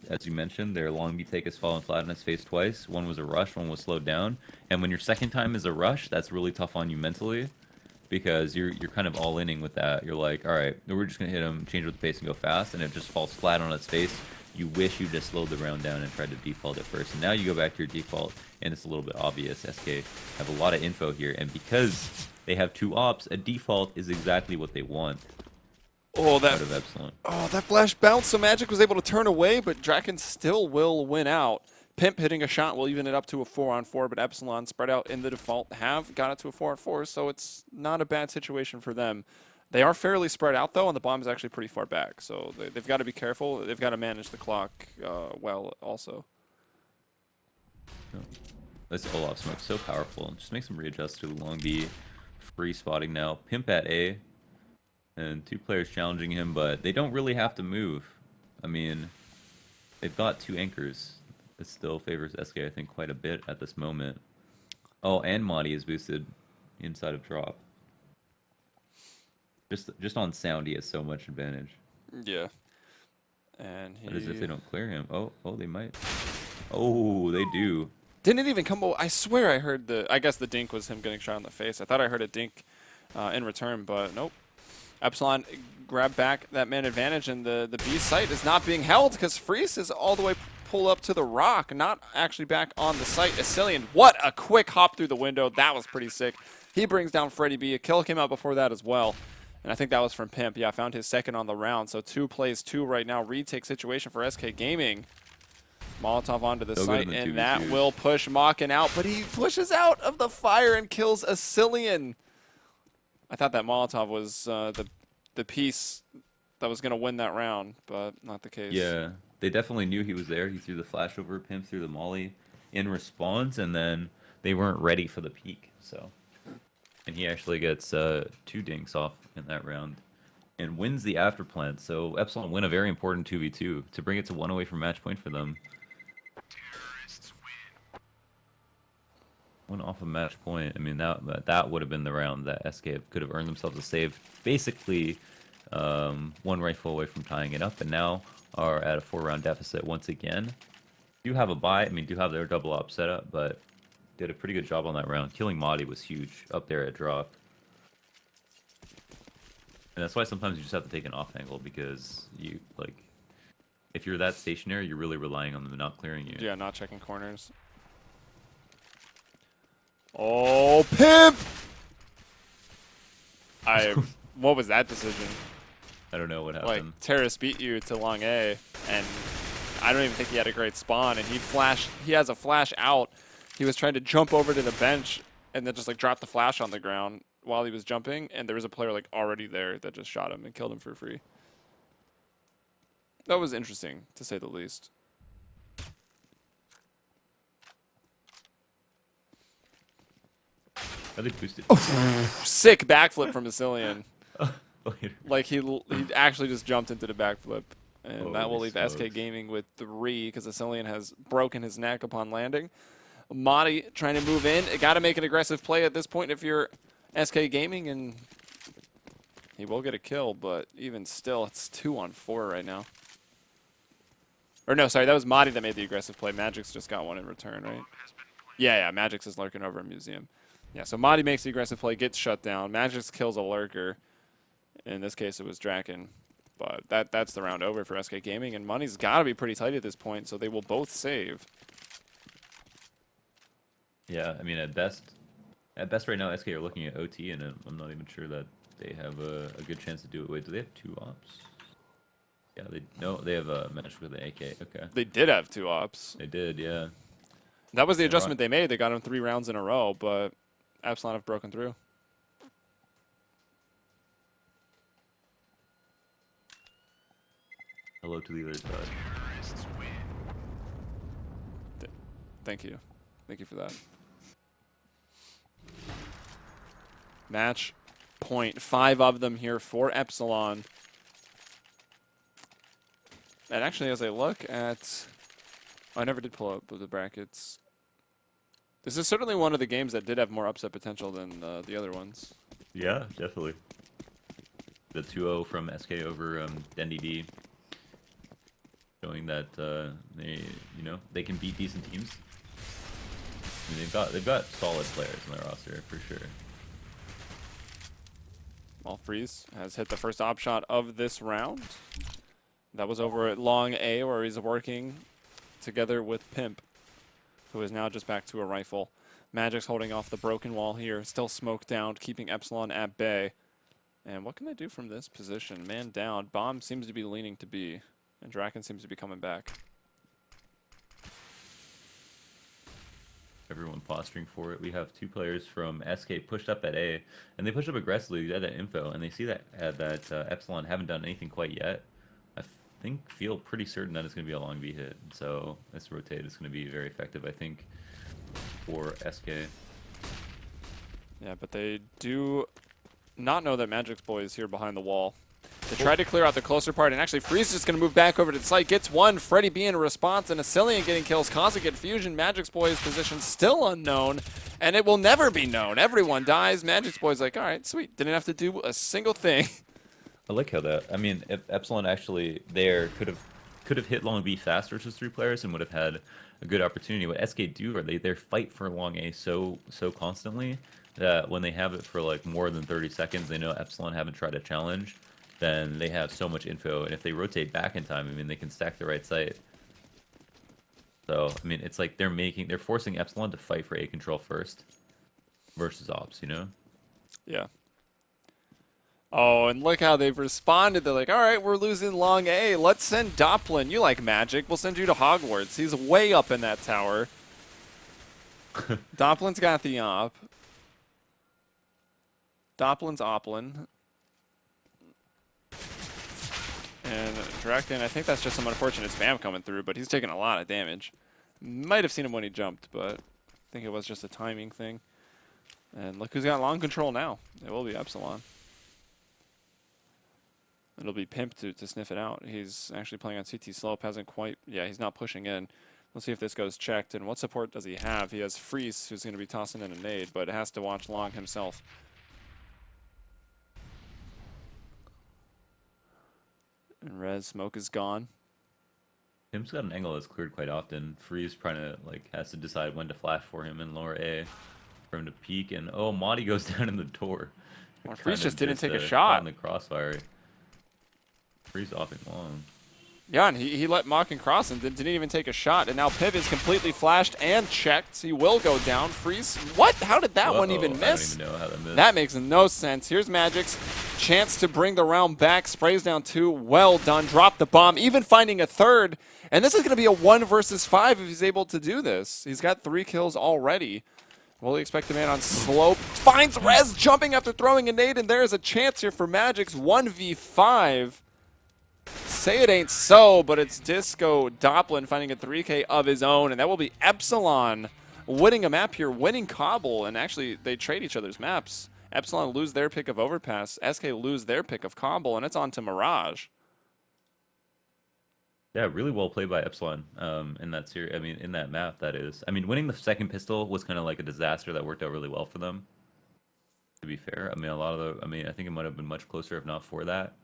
as you mentioned, their long B take has fallen flat on its face twice. One was a rush, one was slowed down, and when your second time is a rush, that's really tough on you mentally, because you're kind of all-inning with that. You're like, all right, we're just gonna hit him, change with the pace, and go fast, and it just falls flat on its face. You wish you just slowed the round down and tried to default it first, and now you go back to your default, and it's a little bit obvious. SK have a lot of info here, and because they have 2 ops, a default is exactly what they want. Oh, Out of Epsilon. Oh, that flash bounce, so Magic was able to turn away, but Draken still will win out. Pimp hitting a shot will even it up to a 4-on-4, but Epsilon spread out in the default have got it to a 4-on-4, so it's not a bad situation for them. They are fairly spread out, though, and the bomb is actually pretty far back, so they've got to be careful. They've got to manage the clock well also. This Olaf smoke so powerful. Just makes him readjust to the long B. Free spotting now. Pimp at A. And 2 players challenging him, but they don't really have to move. I mean, they've got 2 anchors. It still favors SK, I think, quite a bit at this moment. Oh, and Madi is boosted inside of drop. Just on sound, he has so much advantage. Yeah. And he... But as if they don't clear him. Oh, they might. Oh, they do. Didn't even come... I swear I heard I guess the dink was him getting shot in the face. I thought I heard a dink in return, but nope. Epsilon grabbed back that man advantage, and the B site is not being held because Freeze is all the way pulled up to the rock, not actually back on the site. Epsilon, what a quick hop through the window. That was pretty sick. He brings down Freddy B. A kill came out before that as well. And I think that was from Pimp. Yeah, found his second on the round. So 2 plays 2 right now. Retake situation for SK Gaming. Molotov onto the site, and that will push Mockin out, but he pushes out of the fire and kills Epsilon. I thought that Molotov was the piece that was going to win that round, but not the case. Yeah, they definitely knew he was there. He threw the flash over, Pimp threw the molly in response, and then they weren't ready for the peek. So, and he actually gets 2 dinks off in that round and wins the after plant. So Epsilon win a very important 2v2 to bring it to 1 away from match point for them. One off a match point. I mean, that would have been the round that SK could have earned themselves a save. Basically, 1 rifle away from tying it up, and now are at a 4-round deficit once again. Do have a buy. I mean, do have their double op setup, but did a pretty good job on that round. Killing Madi was huge up there at drop. And that's why sometimes you just have to take an off angle, because you, like, if you're that stationary, you're really relying on them not clearing you. Yeah, not checking corners. Oh, Pimp! What was that decision? I don't know what happened. Like, Terrace beat you to long A, and I don't even think he had a great spawn, and he has a flash out. He was trying to jump over to the bench, and then just, like, dropped the flash on the ground while he was jumping, and there was a player, like, already there that just shot him and killed him for free. That was interesting, to say the least. Are they boosted? Sick backflip from Epsilon. Like he actually just jumped into the backflip, and that will leave SK Gaming with 3 because Epsilon has broken his neck upon landing. Madi trying to move in. Got to make an aggressive play at this point if you're SK Gaming, and he will get a kill, but even still, it's 2-on-4 right now. Or no, sorry, that was Madi that made the aggressive play. Magic's just got one in return, right? Yeah, Magic's is lurking over a museum. Yeah, so Madi makes the aggressive play, gets shut down. Magic's kills a lurker. In this case, it was Draken. But that's the round over for SK Gaming, and money's got to be pretty tight at this point, so they will both save. Yeah, I mean, at best right now, SK are looking at OT, and I'm not even sure that they have a good chance to do it. Wait, do they have 2 ops? Yeah, they have a match with the AK. Okay. They did have 2 ops. They did, yeah. That was the adjustment they made. They got him 3 rounds in a row, but Epsilon have broken through. Hello to the other side. Thank you. Thank you for that. Match point. 5 of them here for Epsilon. And actually, as I look at... I never did pull up the brackets. This is certainly one of the games that did have more upset potential than the other ones. Yeah, definitely. The 2-0 from SK over NDD, showing that they can beat decent teams. I mean, they've got solid players in their roster for sure. Freeze has hit the first op shot of this round. That was over at long A, where he's working together with Pimp, who is now just back to a rifle. Magic's holding off the broken wall here, still smoked down, keeping Epsilon at bay. And what can they do from this position? Man down. Bomb seems to be leaning to B, and Draken seems to be coming back. Everyone posturing for it. We have 2 players from SK pushed up at A, and they push up aggressively to get that info, and they see that Epsilon haven't done anything quite yet. I feel pretty certain that it's going to be a long B hit, so this rotate is going to be very effective, I think, for SK. Yeah, but they do not know that Magic's boy is here behind the wall. They tried to clear out the closer part, and actually Freeze is just going to move back over to the site. Gets one. Freddy B in a response, and Epsilon getting kills. Cosmic Fusion. Magic's boy's position still unknown, and it will never be known. Everyone dies. Magic's boy's like, all right, sweet. Didn't have to do a single thing. I like how that. I mean, if Epsilon actually there could have hit long B fast versus 3 players and would have had a good opportunity. What SK do are they fight for long A so constantly that when they have it for like more than 30 seconds, they know Epsilon haven't tried a challenge. Then they have so much info, and if they rotate back in time, I mean, they can stack the right site. So I mean, it's like they're forcing Epsilon to fight for A control first versus ops, you know? Yeah. Oh, and look how they've responded. They're like, all right, we're losing long A. Let's send Doplin. You like magic. We'll send you to Hogwarts. He's way up in that tower. Doplin's got the op. Doplin's Oplin. And Drakden, I think that's just some unfortunate spam coming through, but he's taking a lot of damage. Might have seen him when he jumped, but I think it was just a timing thing. And look who's got long control now. It will be Epsilon. It'll be Pimp to sniff it out. He's actually playing on CT slope, hasn't quite, yeah, he's not pushing in. Let's see if this goes checked. And what support does he have? He has Freeze, who's going to be tossing in a nade, but has to watch long himself. And Rez, smoke is gone. Pimp's got an angle that's cleared quite often. Freeze trying to, like, has to decide when to flash for him in lower A for him to peek. And, oh, Madi goes down in the door. Well, Freeze just didn't take a shot. In the crossfire. Freeze offing long. Yeah, and he let Mockin cross and didn't even take a shot. And now Piv is completely flashed and checked. He will go down. Freeze. What? How did that one even miss? I don't even know how that missed. That makes no sense. Here's Magic's chance to bring the round back. Sprays down 2. Well done. Drop the bomb. Even finding a third. And this is going to be a 1 versus 5 if he's able to do this. He's got 3 kills already. Will he expect the man on slope? Finds Rez jumping after throwing a nade. And there's a chance here for Magic's 1v5. Say it ain't so, but it's Disco Doplin finding a 3K of his own, and that will be Epsilon winning a map here, winning Cobble, and actually they trade each other's maps. Epsilon lose their pick of Overpass, SK lose their pick of Cobble, and it's on to Mirage. Yeah, really well played by Epsilon in that series. I mean, in that map, that is. I mean, winning the second pistol was kind of like a disaster that worked out really well for them, to be fair. I mean, I think it might have been much closer if not for that.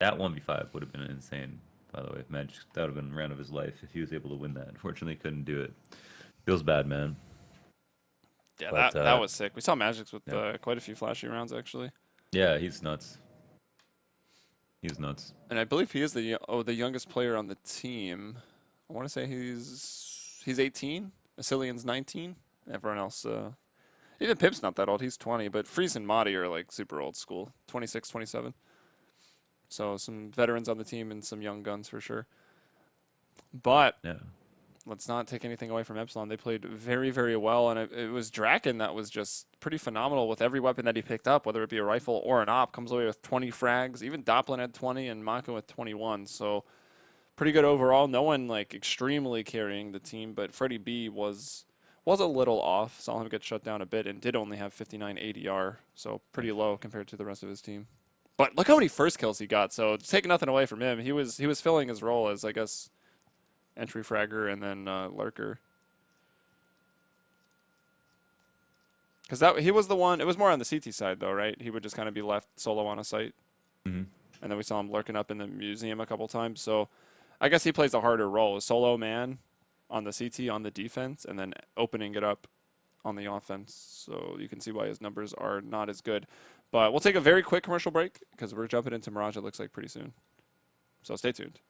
That 1v5 would have been insane, by the way. Magic, that would have been the round of his life if he was able to win that. Unfortunately, couldn't do it. Feels bad, man. Yeah, but, that was sick. We saw Magic's with quite a few flashy rounds, actually. Yeah, he's nuts. He's nuts. And I believe he is the youngest player on the team. I want to say he's 18. Asilian's 19. Everyone else, even Pip's not that old. He's 20, but Freeze and Madi are like super old school, 26, 27. So some veterans on the team and some young guns for sure. But let's not take anything away from Epsilon. They played very, very well, and it was Draken that was just pretty phenomenal with every weapon that he picked up, whether it be a rifle or an op. Comes away with 20 frags. Even Doplin had 20 and Maka with 21. So pretty good overall. No one like extremely carrying the team, but Freddie B was a little off. Saw him get shut down a bit and did only have 59 ADR, so pretty low compared to the rest of his team. But look how many first kills he got. So take nothing away from him. He was filling his role as, I guess, entry fragger and then lurker. Because he was the one. It was more on the CT side though, right? He would just kind of be left solo on a site. And then we saw him lurking up in the museum a couple times. So I guess he plays a harder role, a solo man on the CT on the defense, and then opening it up on the offense. So you can see why his numbers are not as good. But we'll take a very quick commercial break because we're jumping into Mirage, it looks like, pretty soon. So stay tuned.